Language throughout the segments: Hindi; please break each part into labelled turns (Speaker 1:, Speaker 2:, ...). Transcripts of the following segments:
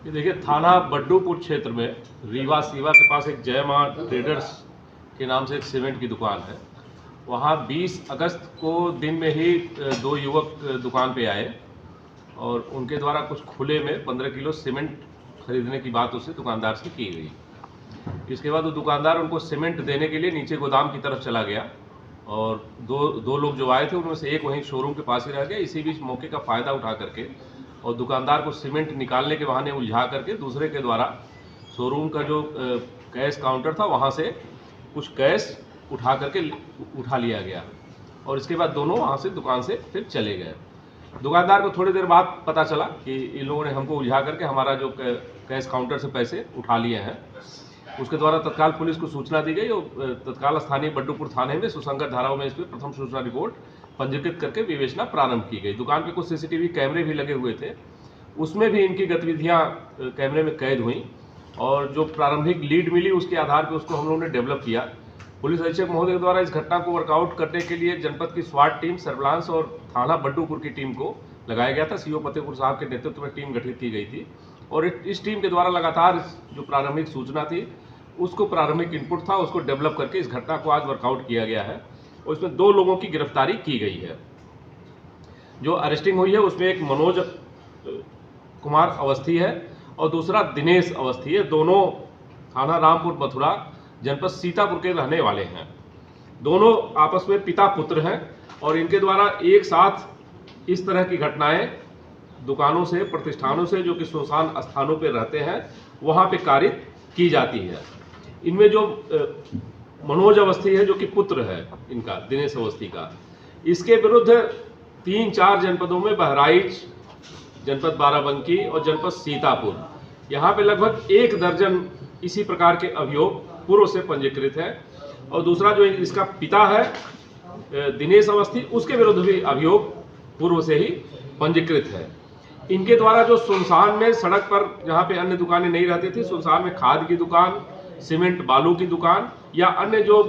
Speaker 1: ये देखिए, थाना बड्डूपुर क्षेत्र में रीवा सीवा के पास एक जय मां ट्रेडर्स के नाम से एक सीमेंट की दुकान है। वहाँ 20 अगस्त को दिन में ही दो युवक दुकान पे आए और उनके द्वारा कुछ खुले में 15 किलो सीमेंट खरीदने की बात उससे दुकानदार से की गई। इसके बाद वो दुकानदार उनको सीमेंट देने के लिए नीचे गोदाम की तरफ चला गया और दो लोग जो आए थे उनमें से एक वहीं शोरूम के पास ही रह गया। इसी बीच मौके का फ़ायदा उठा करके और दुकानदार को सीमेंट निकालने के बहाने उलझा करके दूसरे के द्वारा शोरूम का जो कैश काउंटर था वहाँ से कुछ कैश उठा लिया गया और इसके बाद दोनों वहाँ से दुकान से फिर चले गए। दुकानदार को थोड़ी देर बाद पता चला कि इन लोगों ने हमको उलझा करके हमारा जो कैश काउंटर से पैसे उठा लिए हैं। उसके द्वारा तत्काल पुलिस को सूचना दी गई और तत्काल स्थानीय बड्डूपुर थाने में सुसंगत धाराओं में इस पर प्रथम सूचना रिपोर्ट पंजीकृत करके विवेचना प्रारंभ की गई। दुकान पे कुछ सीसीटीवी कैमरे भी लगे हुए थे, उसमें भी इनकी गतिविधियां कैमरे में कैद हुई और जो प्रारंभिक लीड मिली उसके आधार पर उसको हम लोगों ने डेवलप किया। पुलिस अधीक्षक महोदय द्वारा इस घटना को वर्कआउट करने के लिए जनपद की स्वाट टीम, सर्विलांस और थाना बड्डूपुर की टीम को लगाया गया था। सीओ फतेहपुर साहब के नेतृत्व में टीम गठित की गई थी और इस टीम के द्वारा लगातार जो प्रारंभिक सूचना थी उसको प्रारंभिक इनपुट था उसको डेवलप करके इस घटना को आज वर्कआउट किया गया है और इसमें 2 लोगों की गिरफ्तारी की गई है। जो अरेस्टिंग हुई है उसमें एक मनोज कुमार अवस्थी है और दूसरा दिनेश अवस्थी है। दोनों थाना रामपुर मथुरा जनपद सीतापुर के रहने वाले हैं। दोनों आपस में पिता पुत्र हैं और इनके द्वारा एक साथ इस तरह की घटनाएं दुकानों से, प्रतिष्ठानों से जो कि सुनसान स्थानों पर रहते हैं वहाँ पे कारित की जाती है। इनमें जो मनोज अवस्थी है जो कि पुत्र है इनका दिनेश अवस्थी का, इसके विरुद्ध 3-4 जनपदों में बहराइच, जनपद बाराबंकी और जनपद सीतापुर, यहाँ पे लगभग 1 दर्जन इसी प्रकार के अभियोग पूर्व से पंजीकृत है। और दूसरा जो इसका पिता है दिनेश अवस्थी, उसके विरुद्ध भी अभियोग पूर्व से ही पंजीकृत है। इनके द्वारा जो सुनसान में सड़क पर जहाँ पे अन्य दुकानें नहीं रहती थी, सुनसान में खाद की दुकान, सीमेंट बालू की दुकान या अन्य जो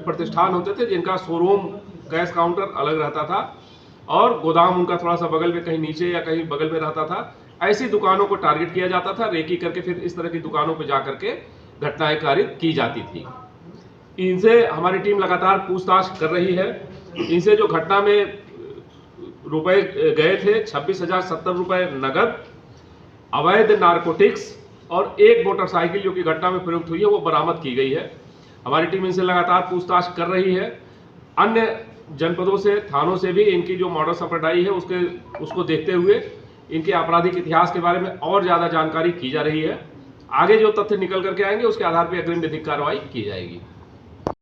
Speaker 1: प्रतिष्ठान होते थे जिनका शोरूम कैश काउंटर अलग रहता था और गोदाम उनका थोड़ा सा बगल में कहीं नीचे या कहीं बगल में रहता था, ऐसी दुकानों को टारगेट किया जाता था। रेकी करके फिर इस तरह की दुकानों पर जा करके घटनाएं कारित की जाती थी। इनसे हमारी टीम लगातार पूछताछ कर रही है। इनसे जो घटना में रुपए गए थे 26,070 रुपए नगद, अवैध नारकोटिक्स और एक मोटरसाइकिल जो कि घटना में प्रयुक्त हुई है वो बरामद की गई है। हमारी टीम इनसे लगातार पूछताछ कर रही है। अन्य जनपदों से, थानों से भी इनकी जो मॉडस ऑपरेंडी है उसको देखते हुए इनके आपराधिक इतिहास के बारे में और ज़्यादा जानकारी की जा रही है। आगे जो तथ्य निकल करके आएंगे उसके आधार पर अग्रिम विधिक कार्रवाई की जाएगी।